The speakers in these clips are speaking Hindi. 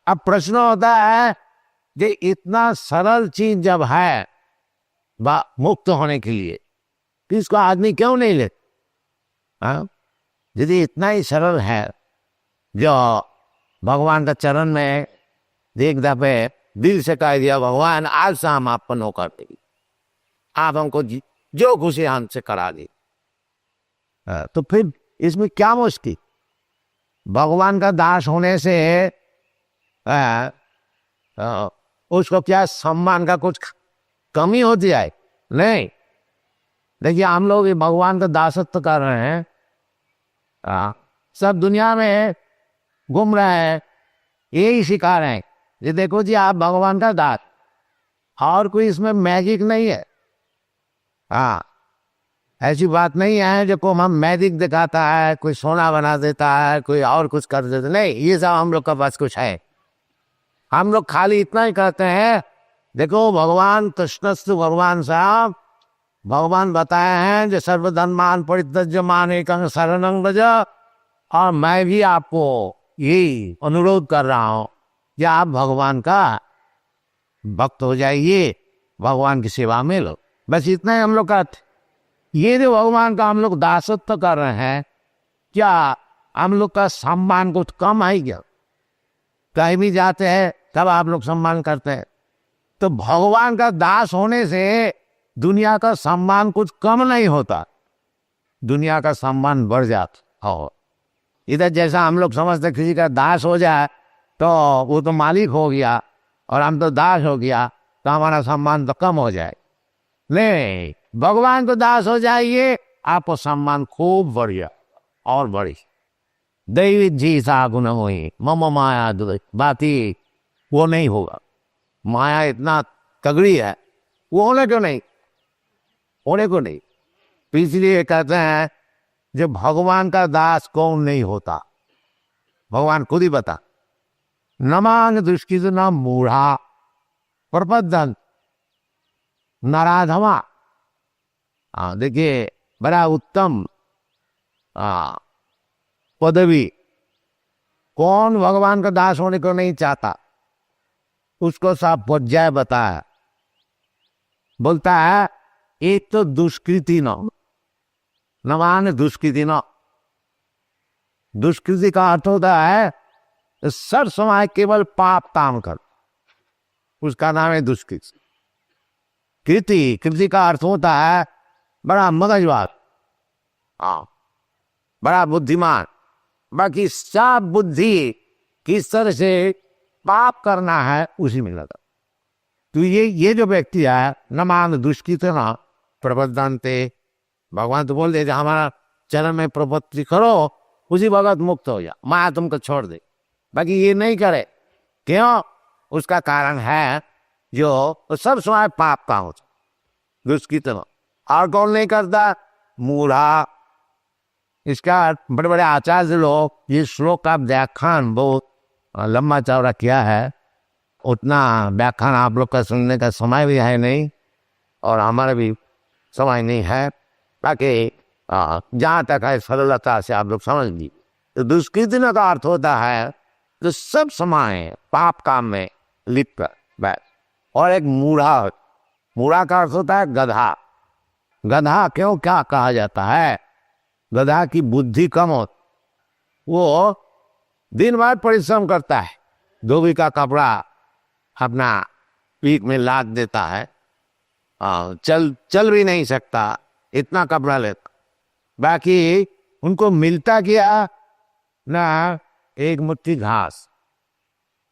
अब प्रश्न होता है कि इतना सरल चीज जब है मुक्त होने के लिए, तो इसको आदमी क्यों नहीं ले? यदि इतना ही सरल है, जो भगवान का चरण में एक दफे दिल से कह दिया, भगवान आज से हम आपको नौकर देंगे, आप हमको जो खुशी हमसे करा दी, तो फिर इसमें क्या मुश्किल? भगवान का दास होने से उसको क्या सम्मान का कुछ कमी होती है? नहीं। देखिए, हम लोग भगवान का दासत्व कर रहे हैं, सब दुनिया में घूम रहे हैं, यही सिखा रहे हैं, ये देखो जी आप भगवान का दास, और कोई इसमें मैजिक नहीं है। ऐसी बात नहीं है जो को हम मैजिक दिखाता है, कोई सोना बना देता है, कोई और कुछ कर देता, नहीं, ये सब हम लोग का पास कुछ है। हम लोग खाली इतना ही कहते हैं, देखो भगवान कृष्णस्तु भगवान साहब, भगवान बताए हैं जो सर्वधर्मान परित्यज्यमान एकं शरणं व्रज, और मैं भी आपको यही अनुरोध कर रहा हूं कि आप भगवान का भक्त हो जाइए, भगवान की सेवा में लो, बस इतना ही हम लोग कहते। ये जो भगवान का हम लोग दासत्व कर रहे हैं, क्या हम लोग का सम्मान कुछ कम है क्या? कहीं भी जाते हैं तब आप लोग सम्मान करते हैं, तो भगवान का दास होने से दुनिया का सम्मान कुछ कम नहीं होता, दुनिया का सम्मान बढ़ जाता। और इधर जैसा हम लोग समझते किसी का दास हो जाए तो वो तो मालिक हो गया, और हम तो दास हो गया तो हमारा सम्मान तो कम हो जाए। नहीं, भगवान को दास हो जाइए, आपको सम्मान खूब बढ़िया और बड़ी। दैवी जी सा गुण हुई मम माया दुर्ग, बाती वो नहीं होगा। माया इतना तगड़ी है, वो होने को नहीं, होने को नहीं। इसलिए कहते हैं जो भगवान का दास कौन नहीं होता, भगवान खुद ही बता, नमांग दुष्कृत न मूढ़ा प्रबद्धन नराधमा। देखिए, बड़ा उत्तम पदवी, कौन भगवान का दास होने को नहीं चाहता, उसको सब पर्याय बताया। बोलता है एक तो दुष्कृति न मान दुष्कृति न, दुष्कृति का अर्थ होता है सर समय केवल पाप काम कर, उसका नाम है दुष्कृति। कृति, कृति का अर्थ होता है बड़ा मगजवार, बड़ा बुद्धिमान, बाकी सब बुद्धि किस तरह से पाप करना है उसी में लगा। तो ये जो व्यक्ति है, न मान दुष्कृत न प्रबद्धन्ते, भगवान तो बोल दे हमारा चरण में प्रपत्ति करो, उसी भगत मुक्त हो जा, माया तुमको छोड़ दे, बाकी ये नहीं करे। क्यों? उसका कारण है जो सब समय पाप का होता, दुष्कृत न। और कौन नहीं करता? मूढ़ा। इसका बड़े बड़े आचार्य लोग ये श्लोक का व्याख्यान बहुत लंबा चौड़ा किया है, उतना व्याख्यान आप लोग का सुनने का समय भी है नहीं, और हमारा भी समय नहीं है, बाकी जहाँ तक है सरलता से आप लोग समझ लीजिए। तो दुष्कृति का अर्थ होता है तो सब समय पाप काम में लिप्त बैठ। और एक मूढ़ा, मूढ़ा का अर्थ होता है गधा। गधा क्यों क्या कहा जाता है? गधा की बुद्धि कम हो, वो दिन भर परिश्रम करता है, धोबी का कपड़ा अपना पीठ में लाद देता है, चल भी नहीं सकता, इतना कपड़ा लेता, बाकी उनको मिलता क्या ना एक मुट्ठी घास।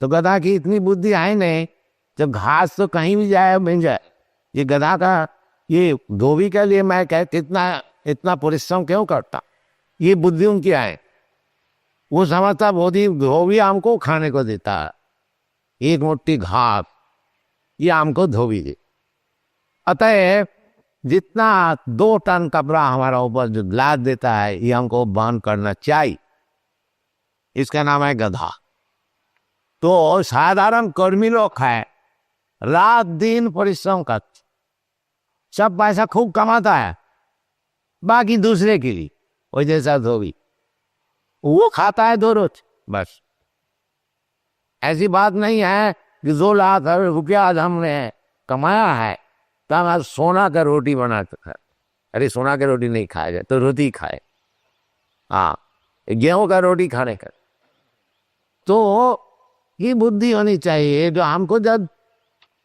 तो गधा की इतनी बुद्धि है नहीं, जब घास तो कहीं भी जाए मिल जाए। ये गधा का, ये धोबी के लिए मैं कहता इतना परिश्रम क्यों करता, ये बुद्धि उनकी है। वो समझता धोबी हमको खाने को देता है, एक मुट्ठी घास ये हमको धोबी दे। अतः जितना 2 टन कपड़ा हमारा ऊपर जो लाद देता है, ये हमको बहन करना चाहिए, इसका नाम है गधा। तो साधारण कर्मी लोग है, रात दिन परिश्रम करते, सब पैसा खूब कमाता है, बाकी दूसरे के लिए, वो जैसा धोबी वो खाता है 2 रोज बस। ऐसी बात नहीं है कि 2 लाख रुपया आज हमने कमाया है तो हम आज सोना का रोटी बना कर, अरे सोना का रोटी नहीं खाया जाए तो रोटी खाए, हाँ गेहूं का रोटी खाने का। तो ये बुद्धि होनी चाहिए जो हमको जब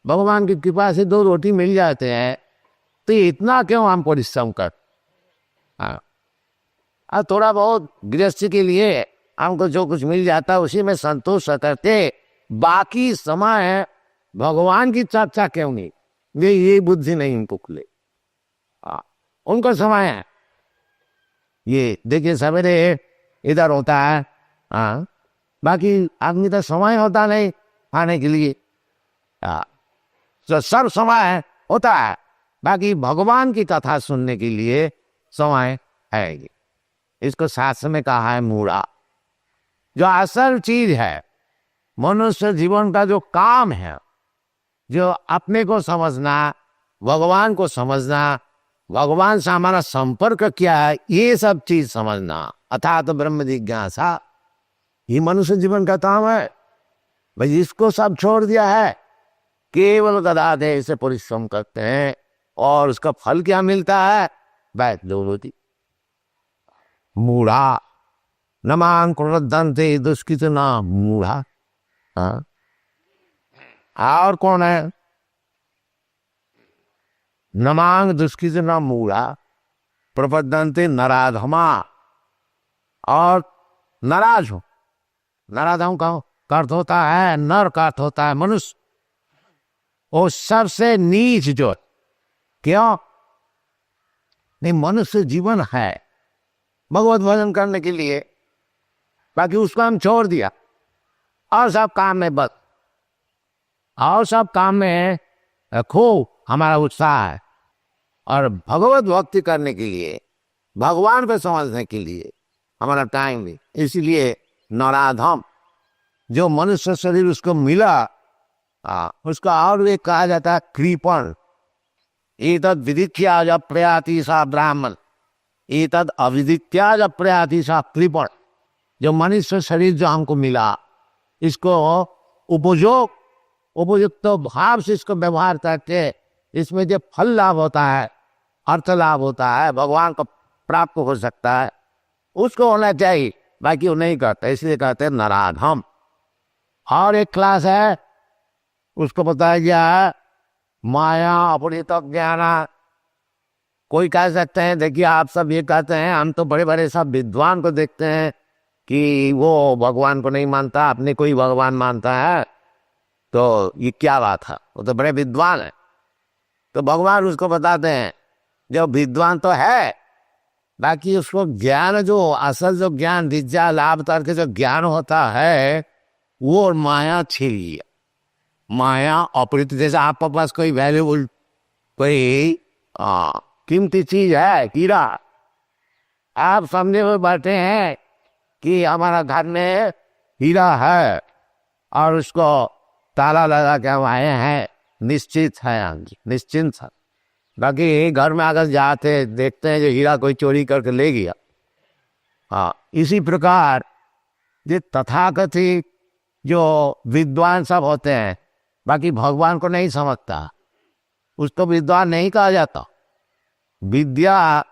भगवान की कृपा से 2 रोटी मिल जाते हैं तो इतना क्यों हम परिश्रम कर। हाँ और थोड़ा बहुत गृहस्थी के लिए हमको जो कुछ मिल जाता है उसी में संतोष करते, बाकी समय भगवान की चर्चा क्यों नहीं, ये बुद्धि नहीं उनको खुले। हाँ उनको समय है, ये देखिए सवेरे इधर होता है, हाँ बाकी आदमी तो समय होता नहीं खाने के लिए। हाँ तो सब समय होता है, बाकी भगवान की कथा सुनने के लिए समय है। इसको शास्त्र में कहा है मूढ़ा। जो असल चीज है मनुष्य जीवन का जो काम है, जो अपने को समझना, भगवान को समझना, भगवान से हमारा संपर्क क्या है, ये सब चीज समझना, अर्थात ब्रह्म जिज्ञासा, ये मनुष्य जीवन का काम है। भाई इसको सब छोड़ दिया है, केवल गदाधे से परिश्रम करते हैं और उसका फल क्या मिलता है, बैठ दो रोटी। मूढ़ा नमां कुर्वन्ते दुष्कृतिना मूढ़ा। हाँ और कौन है, नमांग दुष्कृतिना मूढ़ा प्रपद्यन्ते नराधमा। और नाराज हो, नाराज हूं का अर्थ होता है नर का अर्थ होता है मनुष्य, वो सबसे नीच जो, क्यों नहीं मनुष्य जीवन है भगवत भजन करने के लिए, बाकी उसको हम छोड़ दिया और सब काम में बस, और सब काम में खो हमारा उत्साह है। और भगवत भक्ति करने के लिए, भगवान को समझने के लिए हमारा टाइम भी, इसीलिए नराधम जो मनुष्य शरीर उसको मिला, उसका और एक कहा जाता है कृपण। एतद विदित्या जब प्रयाति सा ब्राह्मण, एतद अविदित्या जब प्रयाति सा कृपण। जो मनुष्य शरीर जो हमको मिला, इसको उपयुक्त भाव से इसको व्यवहार करके इसमें जो फल लाभ होता है, अर्थ लाभ होता है, भगवान को प्राप्त हो सकता है, उसको होना चाहिए, बाकी वो नहीं करते, इसलिए कहते हैं नराधम। और एक क्लास है उसको बताया गया माया अपहृत ज्ञान। कोई कह सकते हैं, देखिए आप सब ये कहते हैं, हम तो बड़े बड़े सब विद्वान को देखते हैं कि वो भगवान को नहीं मानता, अपने कोई भगवान मानता है, तो ये क्या बात है, वो तो बड़े विद्वान है। तो भगवान उसको बताते हैं जो विद्वान तो है, बाकी उसको ज्ञान जो असल जो ज्ञान विद्या लाभ करके जो ज्ञान होता है वो माया छीन लिया। माया अपहृत, जैसे आपके पास कोई वैल्यूबल कोई कीमती चीज है, हीरा, आप समझे हुए बैठे हैं कि हमारा घर में हीरा है और उसको ताला लगा के हम आए हैं, निश्चित है, निश्चिंत है। बाकी घर में अगर जाते देखते हैं जो हीरा कोई चोरी करके ले गया। हाँ इसी प्रकार ये तथाकथित जो विद्वान सब होते हैं, बाकी भगवान को नहीं समझता, उसको विद्वान नहीं कहा जाता। विद्या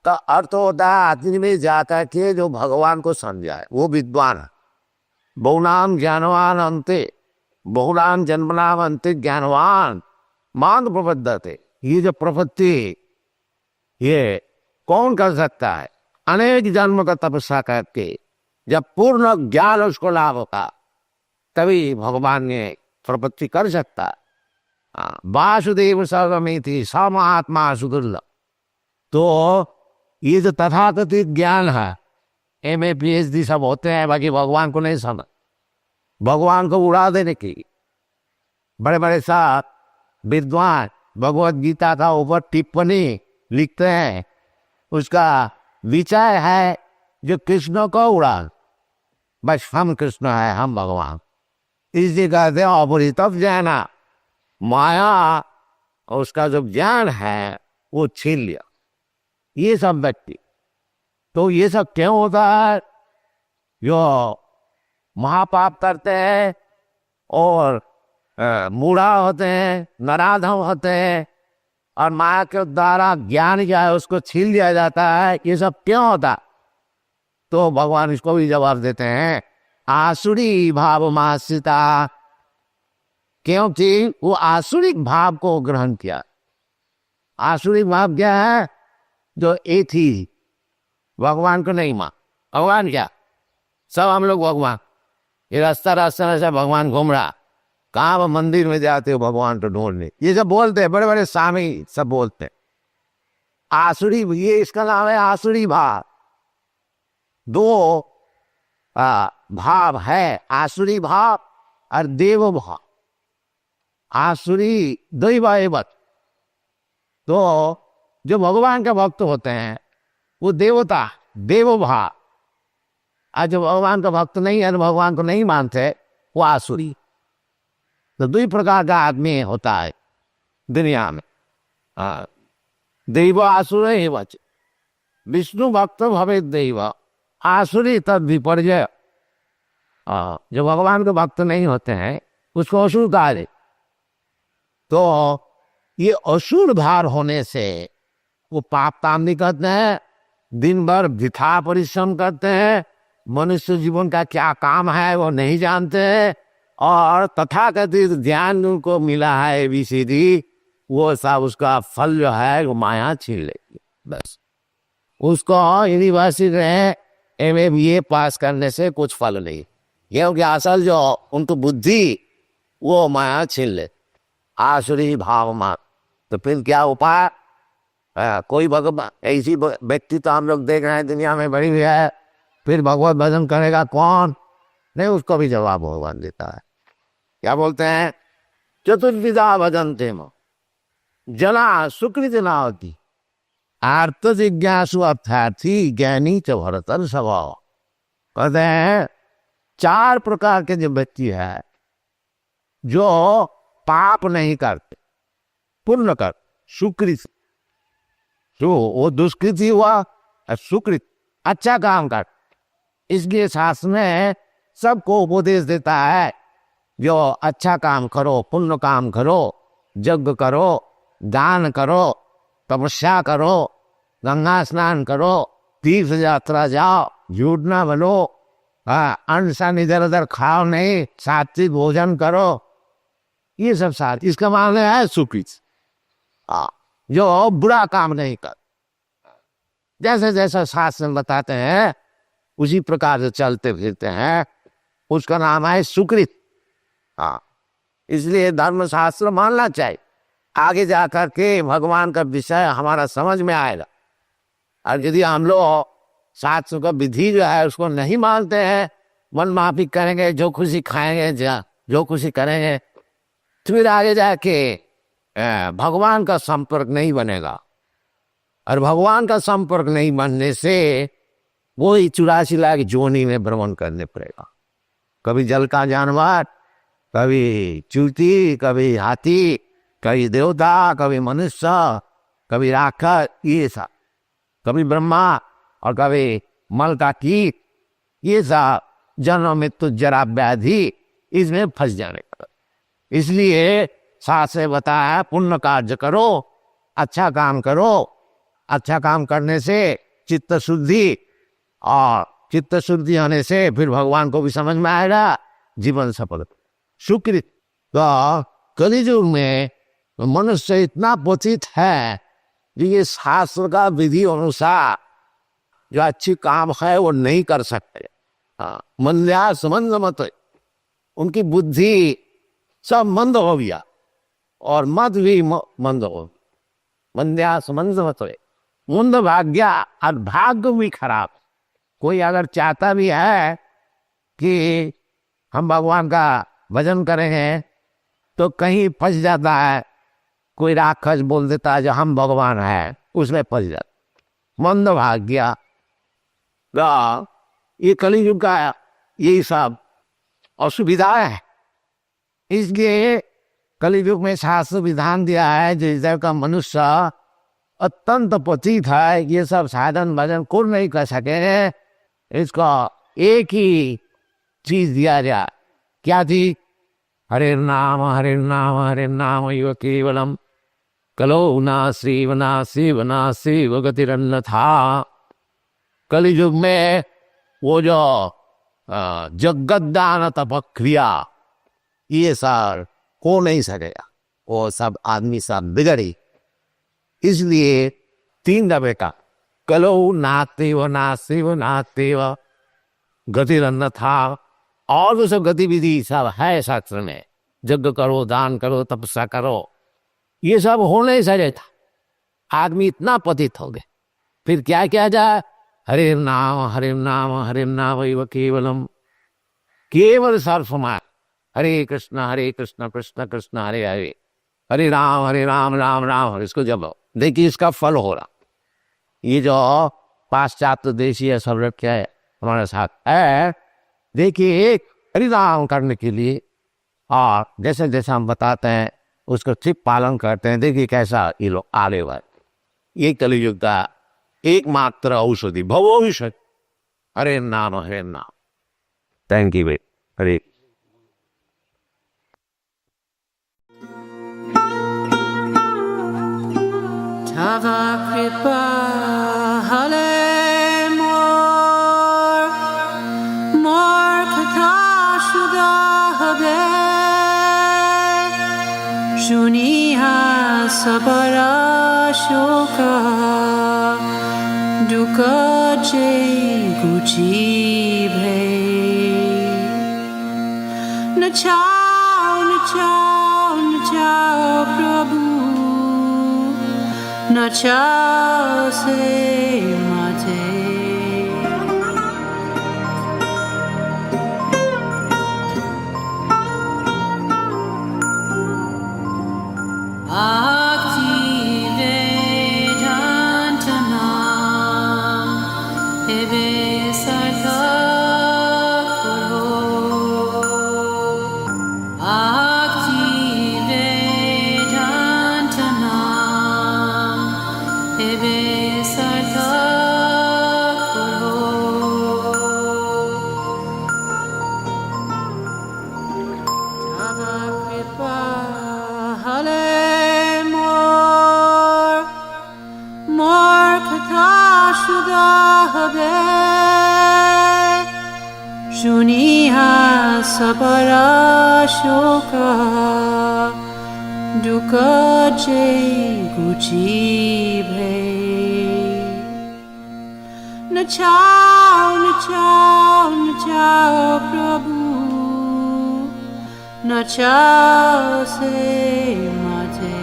का अर्थ होता है आदमी में जाकर के जो भगवान को समझाए, वो विद्वान है। बहुनाम ज्ञानवान अंते, बहुनाम जन्मनाम अंते ज्ञानवान मान प्रबद्धते। ये जो प्रपत्ति ये कौन कर सकता है, अनेक जन्म का तपस्या करके जब पूर्ण ज्ञान उसको लाभ होगा तभी भगवान ने प्रपत्ति कर सकता है। वासुदेव सर्वमिति स महात्मा सुदुर्लभ। तो ये जो तथाकथित ज्ञान है, MA PhD सब होते हैं, बाकी भगवान को नहीं समझ, भगवान को उड़ा देने की। बड़े बड़े साहब विद्वान भगवत गीता का ऊपर टिप्पणी लिखते हैं, उसका विचार है जो कृष्ण को उड़ा, बस हम कृष्ण है, हम भगवान। इसलिए कहते हैं अपहृत ज्ञान, माया उसका जो ज्ञान है वो छीन लिया ये सब व्यक्ति। तो ये सब क्यों होता है, जो महापाप करते हैं और मूढ़ा होते हैं, नराधम होते हैं, और माया के द्वारा ज्ञान क्या है उसको छीन लिया जाता है। ये सब क्यों होता? तो भगवान इसको भी जवाब देते हैं, आसुरी भाव मासिता, क्योंकि वो आसुरिक भाव को ग्रहण किया। आसुरिक भाव क्या है? जो एथी, भगवान को नहीं मान। भगवान क्या? सब हम लोग भगवान, ये रास्ता रास्ता से भगवान घूम रहा, कहाँ मंदिर में जाते हो भगवान को ढूंढने, ये सब बोलते हैं, बड़े बड़े स्वामी सब बोलते हैं। आसुरी, ये इसका नाम है आसुरी भाव। दो भाव है, आसुरी भाव और देव भाव। आसुरी दैववत, तो जो भगवान के भक्त होते हैं वो देवता, देव भाव, और जो भगवान का भक्त नहीं है, भगवान को नहीं मानते, वो आसुरी। तो दो प्रकार का आदमी होता है दुनिया में, दैव आसुर ही वच, विष्णु भक्त भवे दैव, आसुरी तद विपर्जय। जो भगवान के भक्त नहीं होते हैं उसको असुर कहा जाए। तो ये असुर भार होने से वो पाप काम नहीं करते हैं, दिन भर वृथा परिश्रम करते हैं, मनुष्य जीवन का क्या काम है वो नहीं जानते हैं, और तथाकथित ज्ञान उनको मिला है ABCD, वो सब उसका फल जो है वो माया छीन लेगी। बस उसको यूनिवर्सिटी में MA पास करने से कुछ फल नहीं, क्योंकि असल जो उनको बुद्धि वो माया छीन ले, आसुरी भाव मान। तो फिर क्या उपाय? कोई भगवान ऐसी व्यक्ति तो हम लोग देख रहे हैं दुनिया में बड़ी हुई है, फिर भगवत भजन करेगा कौन? नहीं, उसको भी जवाब भगवान देता है। क्या बोलते हैं? चतुर्विधा भजन्ते मम जना सुकृत नावती, आर्त जिज्ञासु अर्थार्थी ज्ञानी च भरतर स्वभाव। कहते हैं 4 प्रकार के जो व्यक्ति है जो पाप नहीं करते, पुण्य कर, सुकृत, जो वो दुष्कृत ही हुआ, और सुकृत अच्छा काम कर। इसलिए शास्त्र में सबको उपदेश देता है, जो अच्छा काम करो, पुण्य काम करो, यज्ञ करो, दान करो, तपस्या करो, गंगा स्नान करो, तीर्थ यात्रा जाओ, झूठ ना बोलो, अन्न सन इधर उधर खाओ नहीं, सात्विक भोजन करो, ये सब साथ। इसका मानना है सुकृत, जो बुरा काम नहीं कर। जैसे जैसा शास्त्र में बताते हैं उसी प्रकार से चलते फिरते हैं, उसका नाम है सुकृत। इसलिए धर्म शास्त्र मानना चाहिए, आगे जाकर के भगवान का विषय हमारा समझ में आएगा। और यदि हम लोग शास्त्र का विधि जो है उसको नहीं मानते हैं, मन माफी करेंगे, जो खुशी खाएंगे, जो खुशी करेंगे, तो फिर आगे जाके भगवान का संपर्क नहीं बनेगा। और भगवान का संपर्क नहीं बनने से वो ही 84 लाख जोनी में भ्रमण करने पड़ेगा। कभी जल का जानवर, कभी चूती, कभी हाथी, कभी देवता, कभी मनुष्य, कभी राक्षस, ये सब, कभी ब्रह्मा और कभी मल का कीट, ये सब जन्म मृत्यु जरा व्याधि, इसमें फंस जाने का। इसलिए शास्त्र बताया पुण्य कार्य करो, अच्छा काम करो। अच्छा काम करने से चित्त शुद्धि, और चित्त शुद्धि होने से फिर भगवान को भी समझ में आएगा, जीवन सफल। सुकृत। तो कलियुग में मनुष्य इतना पतित है कि ये शास्त्र का विधि अनुसार जो अच्छी काम है वो नहीं कर सकते। मंद्या समंद मत, उनकी बुद्धि सब मंद हो गया, और मत भी मंद हो, मंद्या समंद मत, मंद भाग्य, और भाग्य भी खराब। कोई अगर चाहता भी है कि हम भगवान का भजन करेंगे तो कहीं फंस जाता है, कोई राक्षस बोल देता है जो हम भगवान हैं, उसमें फंस जाता, मंद भाग्य। ये कलियुग का यही सब असुविधा है। इसलिए कलियुग में शास्त्र विधान दिया है, जो इधर का मनुष्य अत्यंत पतित है, ये सब साधन भजन कुछ नहीं कर सके, इसको एक ही चीज दिया जाए। क्या थी? हरे नाम इव केवलम कलो ना शिव गतिरन्यथा। कलियुग में वो जो जगदान तपक्रिया ये सब हो नहीं सकेगा, वो सब आदमी सब बिगड़ी। इसलिए 3 दफे का कलो नास्तेव गतिरन्यथा। और वो सब गतिविधि सब है शास्त्र में, यज्ञ करो, दान करो, तपस्या करो, ये सब हो नहीं सकेगा। आदमी इतना पतित हो गए, फिर क्या किया जाए? हरे नाम इव केवलम, केवल सर्वसमाय हरे कृष्ण कृष्ण कृष्ण हरे हरे, हरे राम राम। इसको जब देखिए इसका फल हो रहा। ये जो पाश्चात्य देशीय सब क्या है हमारे साथ है, देखिए हरि नाम करने के लिए और जैसे जैसे हम बताते हैं उसको ठीक पालन करते हैं। देखिए कैसा ये लोग आगे हुआ। ये कलियुग का एकमात्र औषधि भवोषध हरे नाम। थैंक यू भाई। हरे Tava kripa hale mor katha shuda habe shuniha sabara shoka duka je guji bhe na chao prabhu na chao se mate Bhakti Vedanta Nam Ebe Sartha Karo Bhakti Vedanta Nam Ebe Sartha Karo Tava Kripa Hale mor katha shuda habe shuniha sabara shoka duka je guji bhe na chao prabhu na chao se mate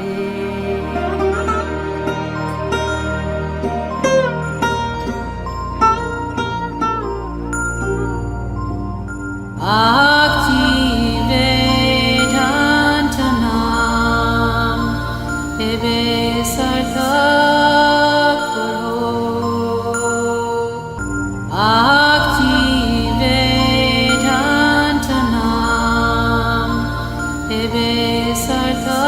Bhakti Vedanta Nam Ebe Sartha Karo Bhakti Vedanta Nam Ebe Sartha